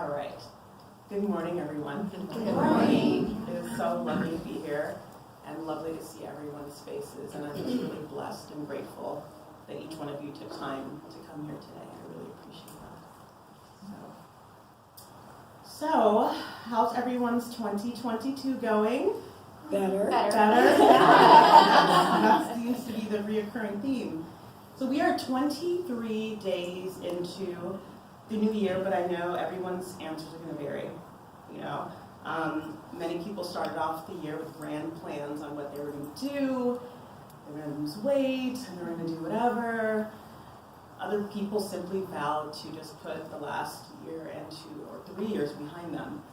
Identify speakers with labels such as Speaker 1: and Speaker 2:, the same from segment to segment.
Speaker 1: All right. Good morning, everyone.
Speaker 2: Good morning.
Speaker 1: It is so lovely to be here and lovely to see everyone's faces. And I'm just really blessed and grateful that each one of you took time to come here today. I really appreciate that. So, how's everyone's 2022 going?
Speaker 2: Better.
Speaker 1: Better? That seems to be the reoccurring theme. So we are 23 days into the new year, but I know everyone's answers are going to vary. Many people started off the year with grand plans on what they were going to do. They were going to lose weight, and they were going to do whatever. Other people simply vowed to just put the last year and 2 or 3 years behind them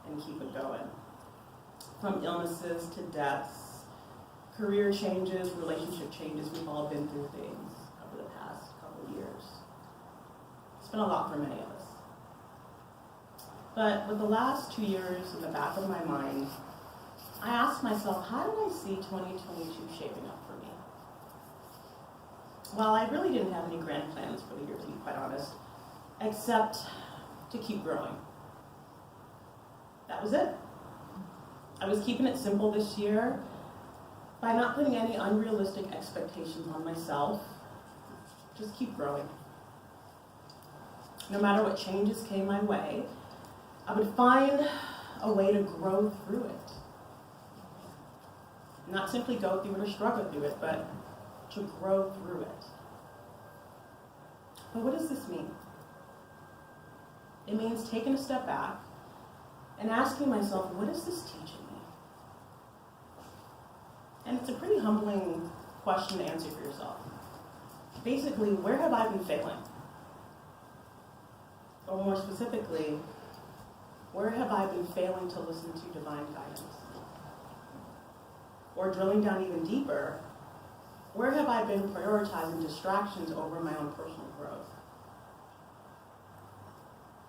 Speaker 1: and keep it going. From illnesses to deaths, career changes, relationship changes, we've all been through things over the past couple of years. It's been a lot for many of us. But with the last 2 years in the back of my mind, I asked myself, how did I see 2022 shaping up for me? Well, I really didn't have any grand plans for the year, to be quite honest, except to keep growing. That was it. I was keeping it simple this year by not putting any unrealistic expectations on myself. Just keep growing. No matter what changes came my way, I would find a way to grow through it. Not simply go through it or struggle through it, but to grow through it. But what does this mean? It means taking a step back and asking myself, what is this teaching me? And it's a pretty humbling question to answer for yourself. Basically, where have I been failing? Or more specifically, where have I been failing to listen to divine guidance? Or drilling down even deeper, where have I been prioritizing distractions over my own personal growth?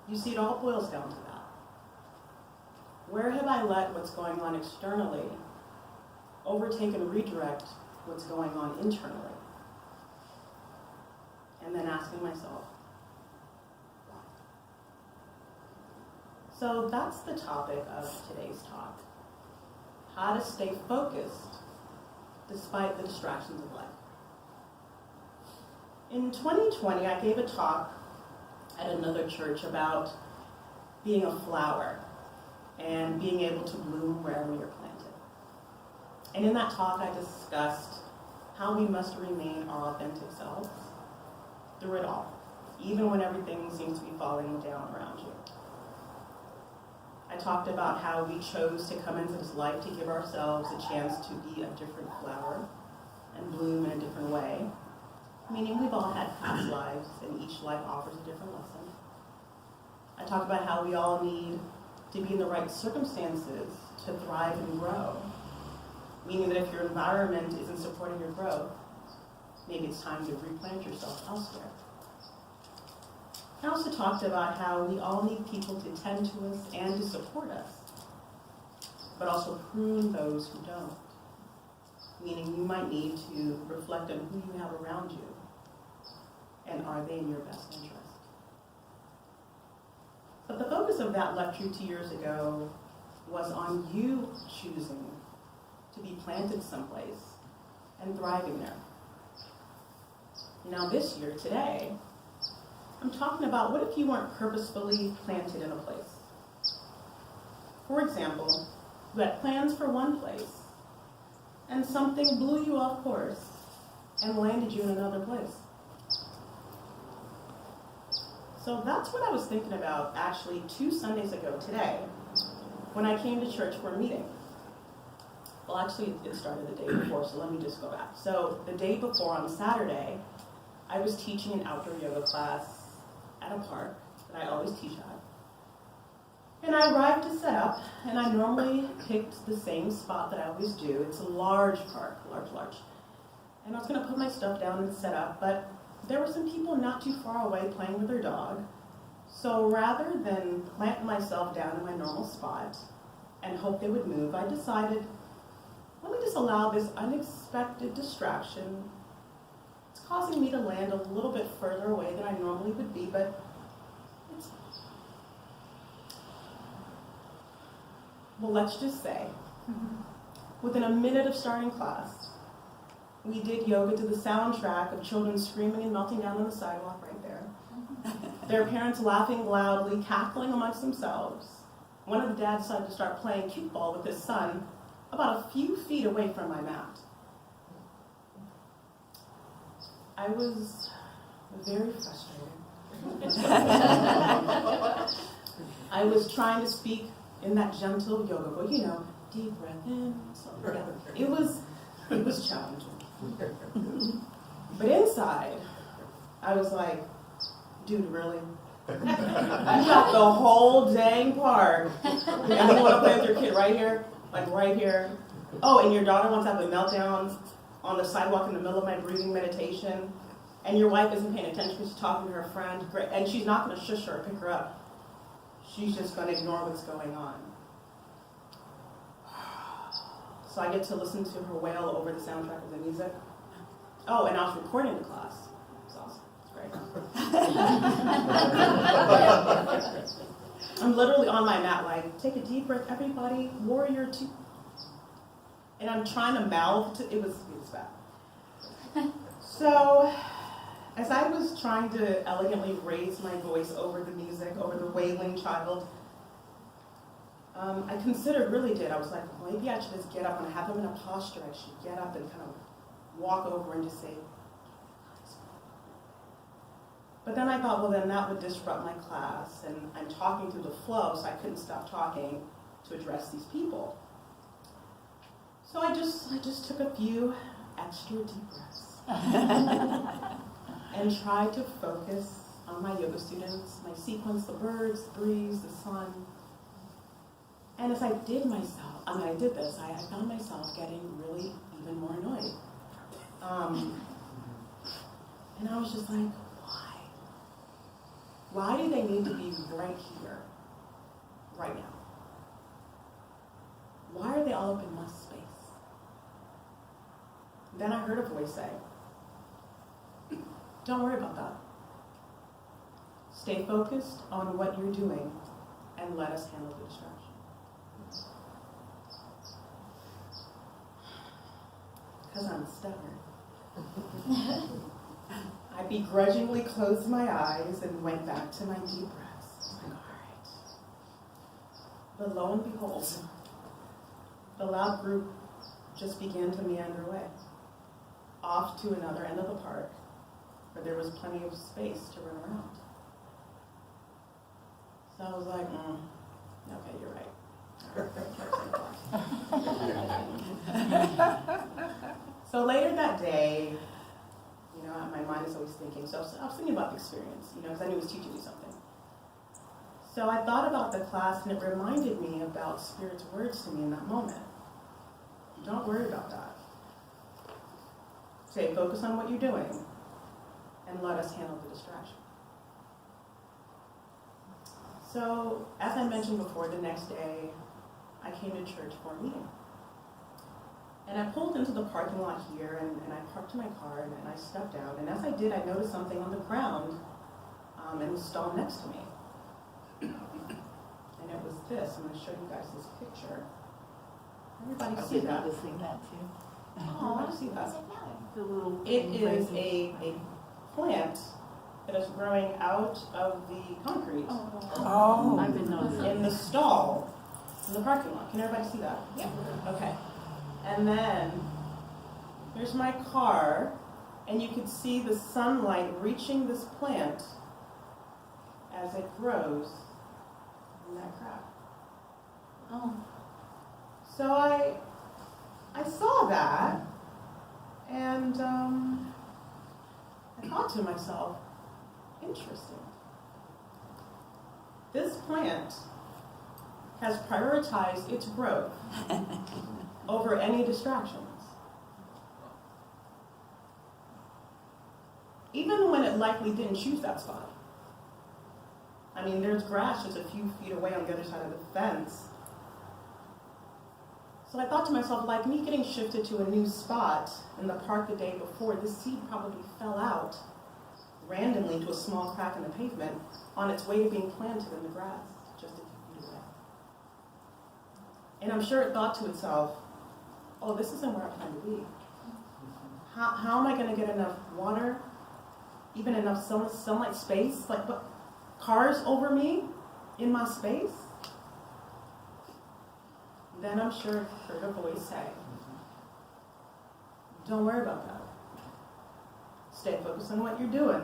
Speaker 1: You see, it all boils down to that. Where have I let what's going on externally overtake and redirect what's going on internally? And then asking myself, why? So that's the topic of today's talk. How to stay focused despite the distractions of life. In 2020, I gave a talk at another church about being a flower and being able to bloom wherever you're planted. And in that talk, I discussed how we must remain our authentic selves through it all, even when everything seems to be falling down around you. I talked about how we chose to come into this life to give ourselves a chance to be a different flower and bloom in a different way, meaning we've all had past lives and each life offers a different lesson. I talked about how we all need to be in the right circumstances to thrive and grow, meaning that if your environment isn't supporting your growth, maybe it's time to replant yourself elsewhere. I also talked about how we all need people to tend to us and to support us, but also prune those who don't, meaning you might need to reflect on who you have around you, and are they in your best interest? But the focus of that lecture 2 years ago was on you choosing to be planted someplace and thriving there. Now this year, today, I'm talking about what if you weren't purposefully planted in a place? For example, you had plans for one place, and something blew you off course and landed you in another place. So that's what I was thinking about actually 2 Sundays ago today when I came to church for a meeting. Well, actually, it started the day before, so let me just go back. So the day before, on Saturday, I was teaching an outdoor yoga class at a park that I always teach at. And I arrived to set up, and I normally picked the same spot that I always do. It's a large park, large. And I was going to put my stuff down and set up, but there were some people not too far away playing with their dog. So rather than plant myself down in my normal spot and hope they would move, I decided, let me just allow this unexpected distraction. It's causing me to land a little bit further away than I normally would be, but it's Well, let's just say, within a minute of starting class, we did yoga to the soundtrack of children screaming and melting down on the sidewalk right there. Their parents laughing loudly, cackling amongst themselves. One of the dads decided to start playing kickball with his son about a few feet away from my mat. I was very frustrated. I was trying to speak in that gentle yoga voice, deep breath in, slow breath. It was challenging. But inside, I was like, dude, really? You got the whole dang park, and you want to play with your kid right here? Like right here? Oh, and your daughter wants to have a meltdown on the sidewalk in the middle of my breathing meditation, and your wife isn't paying attention because she's talking to her friend, and she's not going to shush her or pick her up. She's just going to ignore what's going on. So I get to listen to her wail over the soundtrack of the music. Oh, and I was recording the class. It's awesome. It's great. I'm literally on my mat like, take a deep breath, everybody, warrior two. And I'm trying to mouth to, it was bad. So, as I was trying to elegantly raise my voice over the music, over the wailing child, I considered, really did, I was like, well, maybe I should just get up and have him in a posture. I should get up and kind of walk over and just say, but then I thought, well, then that would disrupt my class, and I'm talking through the flow, so I couldn't stop talking to address these people. So I just took a few extra deep breaths and tried to focus on my yoga students, my sequence, the birds, the breeze, the sun. And as I did this, I found myself getting really even more annoyed. And I was just like, why? Why do they need to be right here, right now? Why are they all up in my space? Then I heard a voice say, don't worry about that. Stay focused on what you're doing and let us handle the distraction. Because I'm stubborn. I begrudgingly closed my eyes and went back to my deep breaths. Like, all right. But lo and behold, the loud group just began to meander away, off to another end of the park, where there was plenty of space to run around. So I was like, okay, you're right. So later that day, my mind is always thinking. So I was thinking about the experience, because I knew it was teaching me something. So I thought about the class, and it reminded me about Spirit's words to me in that moment. Don't worry about that. Say, focus on what you're doing, and let us handle the distraction. So, as I mentioned before, the next day, I came to church for a meeting. And I pulled into the parking lot here, and I parked my car, and I stepped out. And as I did, I noticed something on the ground in the stall next to me. And it was this. I'm going to show you guys this picture. Everybody see that?
Speaker 3: Noticing that too.
Speaker 1: Oh, I see that.
Speaker 3: The little
Speaker 1: It is a plant that is growing out of the concrete
Speaker 2: Oh.
Speaker 3: I've been noticing.
Speaker 1: in the stall in the parking lot. Can everybody see that?
Speaker 3: Yeah.
Speaker 1: Okay. And then here's my car, and you can see the sunlight reaching this plant as it grows in that crack.
Speaker 3: Oh.
Speaker 1: So I saw that, and I thought to myself, interesting. This plant has prioritized its growth over any distractions. Even when it likely didn't choose that spot. I mean, there's grass just a few feet away on the other side of the fence. So I thought to myself, like me getting shifted to a new spot in the park the day before, this seed probably fell out randomly into a small crack in the pavement on its way to being planted in the grass just a few feet away. And I'm sure it thought to itself, oh, this isn't where I plan to be. How am I going to get enough water, even enough sunlight space? Like, what, cars over me in my space? Then I'm sure it heard a voice say, don't worry about that. Stay focused on what you're doing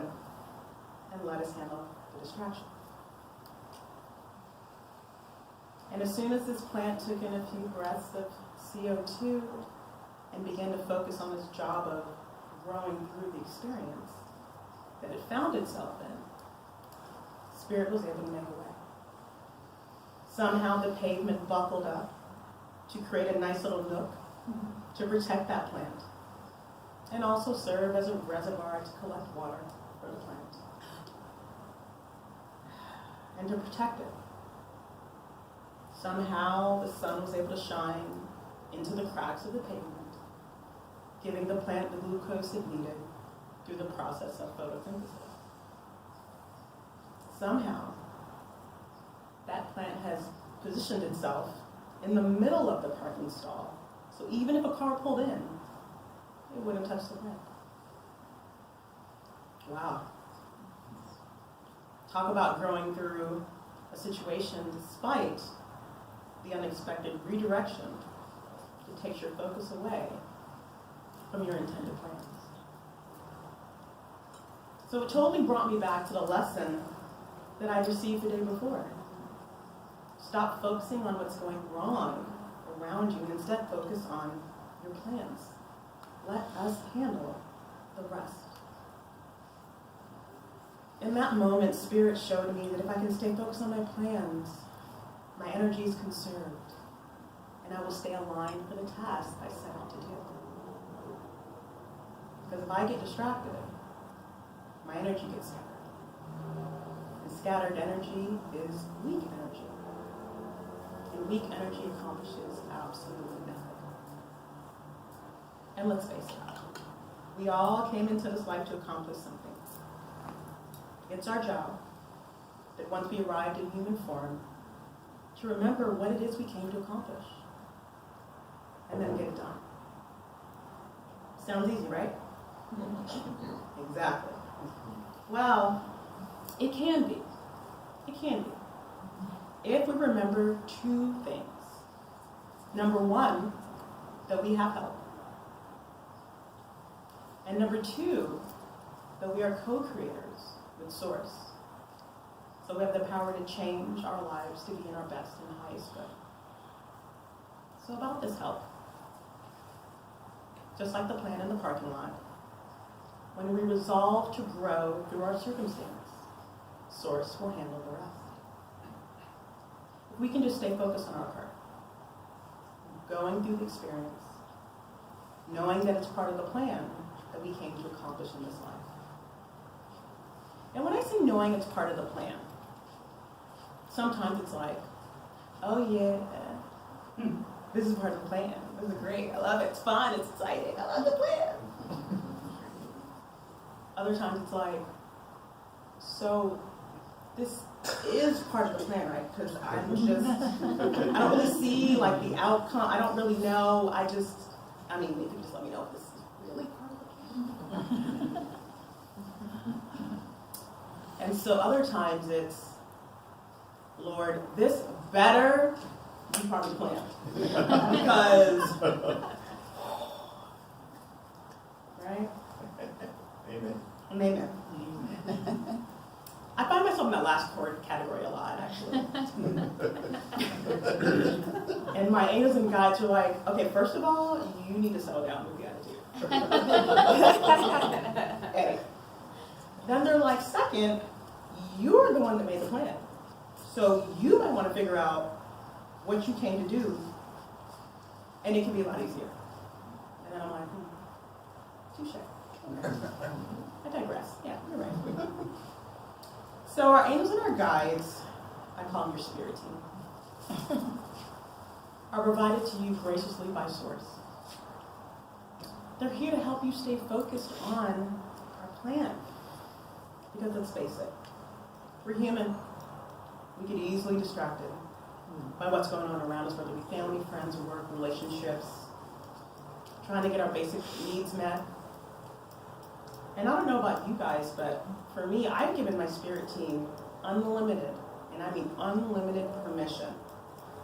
Speaker 1: and let us handle the distraction. And as soon as this plant took in a few breaths of CO2 and began to focus on this job of growing through the experience that it found itself in, Spirit was able to make a way. Somehow the pavement buckled up to create a nice little nook to protect that plant and also serve as a reservoir to collect water for the plant and to protect it. Somehow the sun was able to shine into the cracks of the pavement, giving the plant the glucose it needed through the process of photosynthesis. Somehow, that plant has positioned itself in the middle of the parking stall, so even if a car pulled in, it wouldn't touch the plant. Wow. Talk about growing through a situation despite the unexpected redirection that takes your focus away from your intended plans. So it totally brought me back to the lesson that I received the day before. Stop focusing on what's going wrong around you and instead focus on your plans. Let us handle the rest. In that moment, Spirit showed me that if I can stay focused on my plans, my energy is conserved, and I will stay aligned for the task I set out to do. Because if I get distracted, my energy gets scattered. And scattered energy is weak energy. And weak energy accomplishes absolutely nothing. And let's face it, we all came into this life to accomplish something. It's our job that once we arrived in human form, to remember what it is we came to accomplish, and then get it done. Sounds easy, right? Exactly. Well, it can be. It can be. If we remember two things. Number one, that we have help. And number two, that we are co-creators with Source. So we have the power to change our lives to be in our best and highest good. So about this help. Just like the plant in the parking lot, when we resolve to grow through our circumstance, Source will handle the rest. If we can just stay focused on our part, going through the experience, knowing that it's part of the plan that we came to accomplish in this life. And when I say knowing it's part of the plan, sometimes it's like, oh yeah, this is part of the plan. This is great. I love it. It's fun. It's exciting. I love the plan. Other times it's like, so this is part of the plan, right? Because I don't really see like the outcome. I don't really know. If you just let me know if this is really part of the plan. And so other times it's, Lord, this better be part of the plan. Because, right?
Speaker 4: Amen.
Speaker 1: Amen. I find myself in that last chord category a lot, actually. And my angels and guides are like, okay, first of all, you need to settle down with the attitude. Hey. Then they're like, second, you're the one that made the plan. So you might want to figure out what you came to do, and it can be a lot easier. And then I'm like, touche. I digress. Yeah, you're right. So our angels and our guides, I call them your spirit team, are provided to you graciously by Source. They're here to help you stay focused on our plan. Because let's face it, we're human. We get easily distracted. by what's going on around us, whether it be family, friends, work, relationships, trying to get our basic needs met. And I don't know about you guys, but for me, I've given my spirit team unlimited, and I mean unlimited permission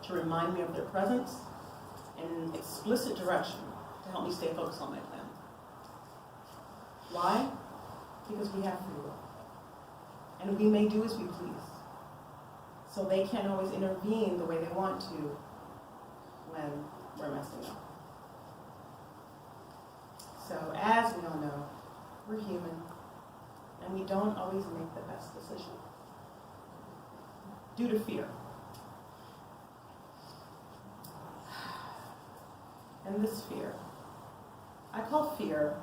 Speaker 1: to remind me of their presence and explicit direction to help me stay focused on my plan. Why? Because we have free will. And we may do as we please. So they can't always intervene the way they want to when we're messing up. So as we all know, we're human, and we don't always make the best decision due to fear. And this fear, I call fear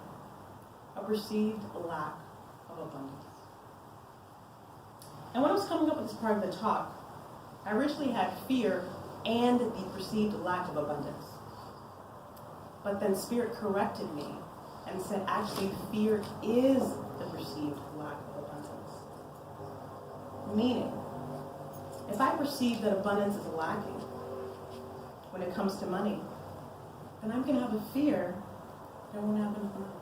Speaker 1: a perceived lack of abundance. And when I was coming up with this part of the talk, I originally had fear and the perceived lack of abundance. But then Spirit corrected me and said, actually, fear is the perceived lack of abundance. Meaning, if I perceive that abundance is lacking when it comes to money, then I'm going to have a fear that I won't have enough money.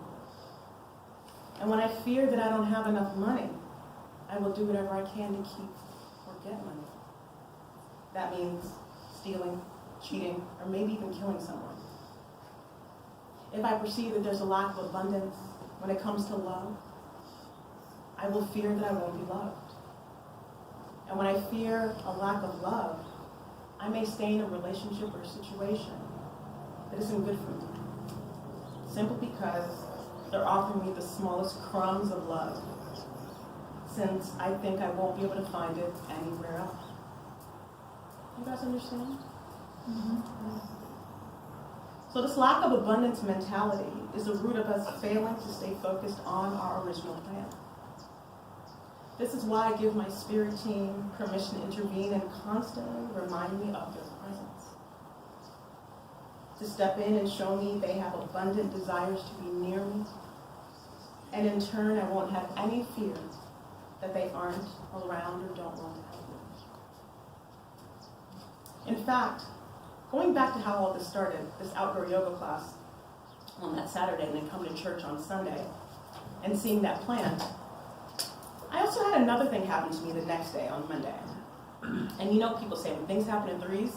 Speaker 1: And when I fear that I don't have enough money, I will do whatever I can to keep or get money. That means stealing, cheating, or maybe even killing someone. If I perceive that there's a lack of abundance when it comes to love, I will fear that I won't be loved. And when I fear a lack of love, I may stay in a relationship or a situation that isn't good for me, simply because they're offering me the smallest crumbs of love, since I think I won't be able to find it anywhere else. You guys understand? Mm-hmm. So this lack of abundance mentality is the root of us failing to stay focused on our original plan. This is why I give my spirit team permission to intervene and constantly remind me of their presence. To step in and show me they have abundant desires to be near me. And in turn, I won't have any fear that they aren't around or don't want to help me. In fact, going back to how all this started, this outdoor yoga class on that Saturday and then coming to church on Sunday and seeing that plan, I also had another thing happen to me the next day on Monday. And you know people say when things happen in threes,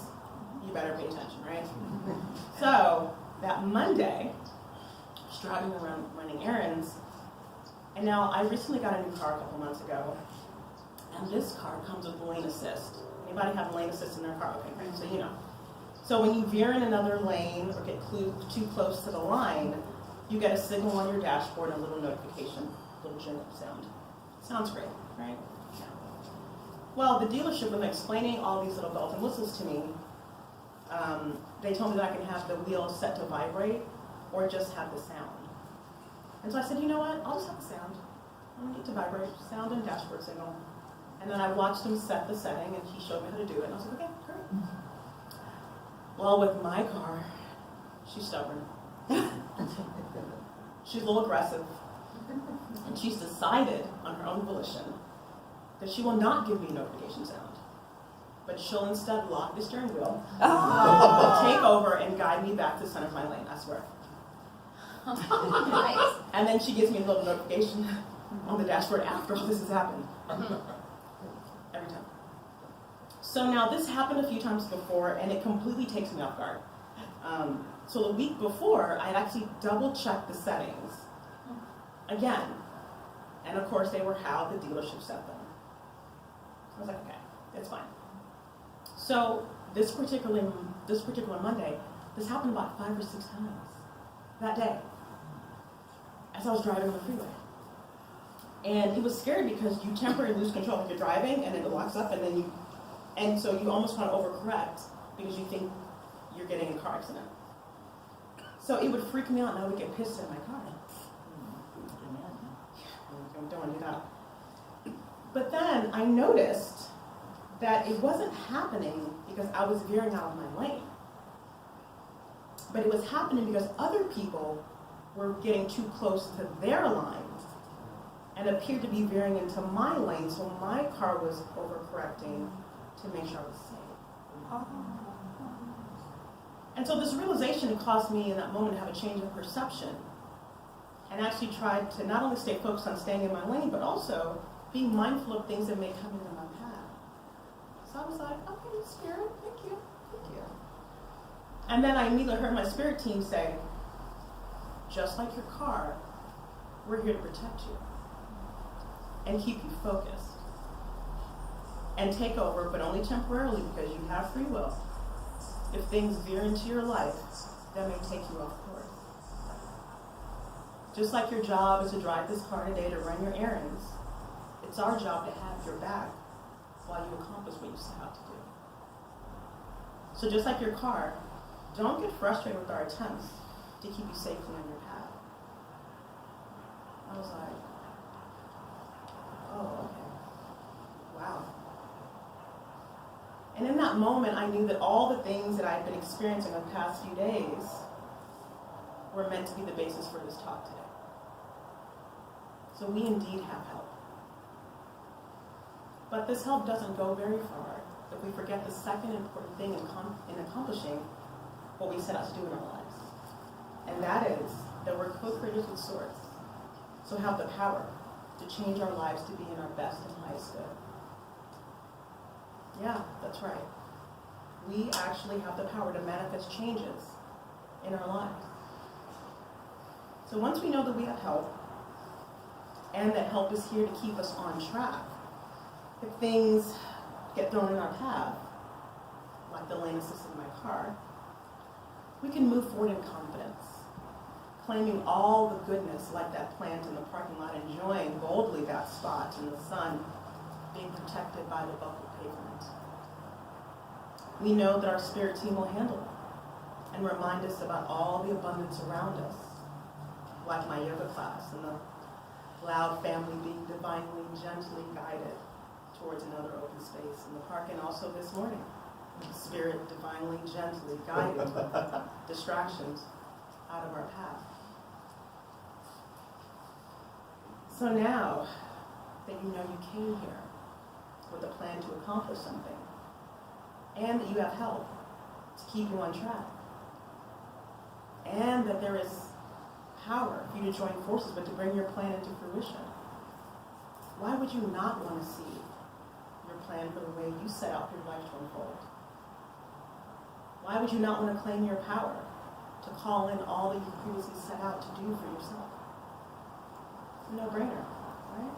Speaker 1: you better pay attention, right? So that Monday, I was driving around running errands, and now I recently got a new car a couple months ago, and this car comes with lane assist. Anybody have lane assist in their car? Okay, great, so you know. So when you veer in another lane or get too close to the line, you get a signal on your dashboard and a little notification, a little jingle sound. Sounds great, right? Yeah. Well, the dealership, when explaining all these little bells and whistles to me, they told me that I can have the wheel set to vibrate or just have the sound. And so I said, you know what? I'll just have the sound. I don't need to vibrate. Sound and dashboard signal. And then I watched him set the setting, and he showed me how to do it. And I was like, okay, great. Well, with my car, she's stubborn. She's a little aggressive. And she's decided on her own volition that she will not give me a notification sound. But she'll instead lock the steering wheel, take over, and guide me back to the center of my lane, I swear.
Speaker 2: Nice.
Speaker 1: And then she gives me a little notification on the dashboard after all this has happened. Every time. So now this happened a few times before, and it completely takes me off guard. So the week before, I had actually double-checked the settings again. And of course, they were how the dealership set them. I was like, okay, it's fine. So this particular Monday, this happened about 5 or 6 times that day as I was driving on the freeway. And it was scary because you temporarily lose control if you're driving, and then it locks up, and so you almost want to overcorrect because you think you're getting in a car accident. So it would freak me out, and I would get pissed at my car. Don't want to do that. But then I noticed that it wasn't happening because I was veering out of my lane. But it was happening because other people were getting too close to their lines and appeared to be veering into my lane, so my car was overcorrecting to make sure I was safe. And so this realization, it caused me in that moment to have a change of perception and actually tried to not only stay focused on staying in my lane, but also being mindful of things that may come into my path. So I was like, okay, Spirit, thank you. And then I immediately heard my spirit team say, just like your car, we're here to protect you and keep you focused and take over, but only temporarily because you have free will. If things veer into your life, that may take you off course. Just like your job is to drive this car today to run your errands, it's our job to have your back while you accomplish what you set out to do. So just like your car, don't get frustrated with our attempts to keep you safely on your path. I was like, oh, okay. Wow. And in that moment, I knew that all the things that I had been experiencing over the past few days were meant to be the basis for this talk today. So we indeed have help. But this help doesn't go very far if we forget the second important thing in accomplishing what we set out to do in our lives. And that is that we're co-creators with Source. So have the power to change our lives to be in our best and highest good. Yeah, that's right. We actually have the power to manifest changes in our lives. So once we know that we have help, and that help is here to keep us on track, if things get thrown in our path, like the lane assist in my car, we can move forward in confidence, claiming all the goodness like that plant in the parking lot, enjoying boldly that spot in the sun, being protected by the buckled pavement. We know that our spirit team will handle it and remind us about all the abundance around us, like my yoga class and the loud family being divinely, gently guided towards another open space in the park, and also this morning, the Spirit divinely, gently guided distractions out of our path. So now that you know you came here with a plan to accomplish something, and that you have help to keep you on track, and that there is power for you to join forces, but to bring your plan into fruition, why would you not want to see your plan for the way you set out for your life to unfold? Why would you not want to claim your power to call in all that you previously set out to do for yourself? It's a no-brainer, right?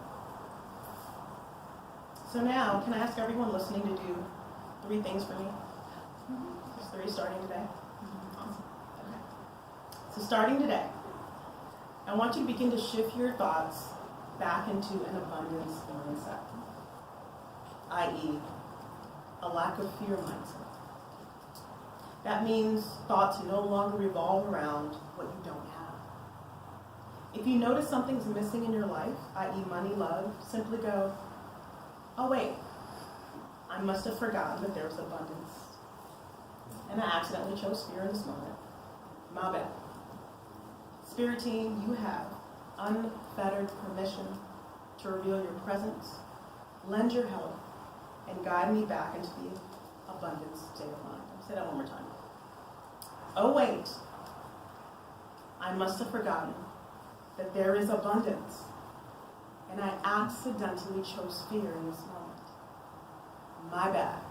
Speaker 1: So now, can I ask everyone listening to do 3 things for me? There's 3 starting today. Awesome. Okay. So starting today, I want you to begin to shift your thoughts back into an abundance mindset, i.e., a lack of fear mindset. That means thoughts no longer revolve around what you don't have. If you notice something's missing in your life, i.e., money, love, simply go, oh wait, I must have forgotten that there's abundance. And I accidentally chose fear in this moment. My bad. Spirit team, you have unfettered permission to reveal your presence, lend your help, and guide me back into the abundance state of mind. I'll say that one more time. Oh wait, I must have forgotten that there is abundance, and I accidentally chose fear in this moment. My bad.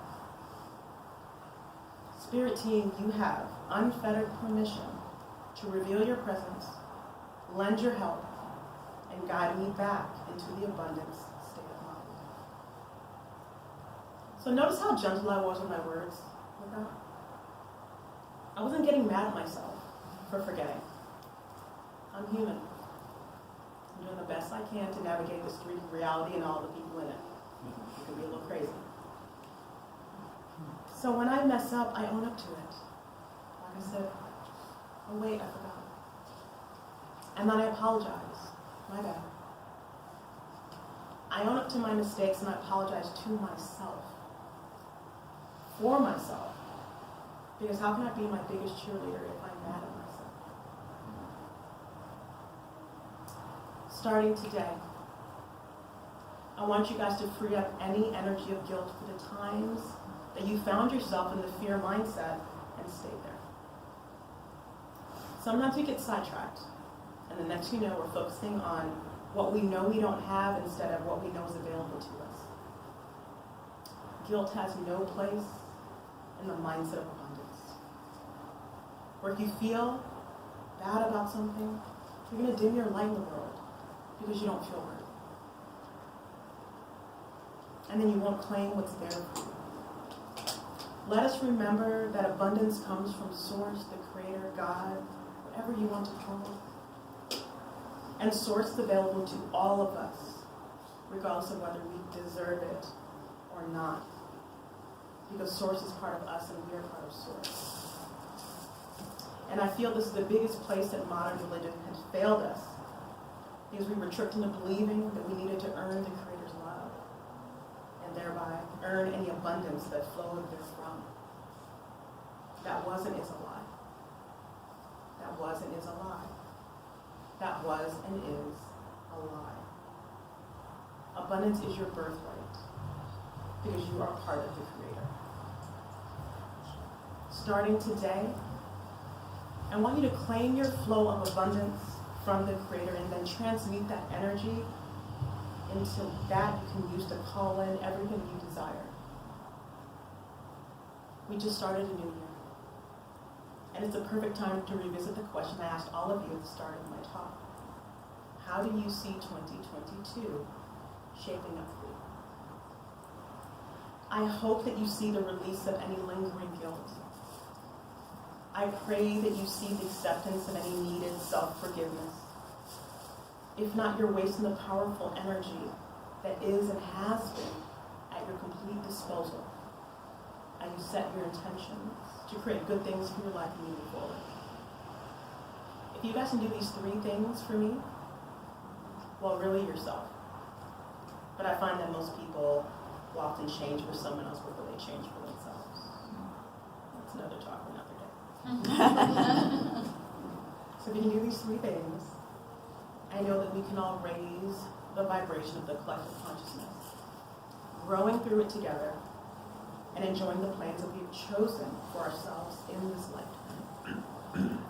Speaker 1: Spirit team, you have unfettered permission to reveal your presence, lend your help, and guide me back into the abundance state of mind. So notice how gentle I was with my words with that. I wasn't getting mad at myself for forgetting. I'm human. I'm doing the best I can to navigate this 3D reality and all the people in it. It can be a little crazy. So when I mess up, I own up to it. Like I said, oh wait, I forgot. And then I apologize. My bad. I own up to my mistakes and I apologize to myself. For myself. Because how can I be my biggest cheerleader if I'm mad at myself? Starting today, I want you guys to free up any energy of guilt for the times that you found yourself in the fear mindset and stayed there. Sometimes we get sidetracked, and the next you know, we're focusing on what we know we don't have instead of what we know is available to us. Guilt has no place in the mindset of abundance. Where if you feel bad about something, you're going to dim your light in the world because you don't feel worthy. And then you won't claim what's there for you. Let us remember that abundance comes from Source, the Creator, God, whatever you want to call it. And Source is available to all of us, regardless of whether we deserve it or not. Because Source is part of us and we are part of Source. And I feel this is the biggest place that modern religion has failed us, because we were tricked into believing that we needed to earn the Creator's love, and thereby earn any abundance that flowed therefrom. That was and is a lie. That was and is a lie. That was and is a lie. Abundance is your birthright, because you are part of the Creator. Starting today, I want you to claim your flow of abundance from the Creator and then transmute that energy into that you can use to call in everything you desire. We just started a new year. And it's a perfect time to revisit the question I asked all of you at the start of my talk. How do you see 2022 shaping up for you? I hope that you see the release of any lingering guilt. I pray that you see the acceptance of any needed self-forgiveness. If not, you're wasting the powerful energy that is and has been at your complete disposal as you set your intentions to create good things for your life and moving forward. If you guys can do these 3 things for me, well, really yourself. But I find that most people will often change for someone else before they change for themselves. That's another talk for another day. So if you can do these 3 things, I know that we can all raise the vibration of the collective consciousness, growing through it together, and enjoying the plans that we've chosen for ourselves in this lifetime.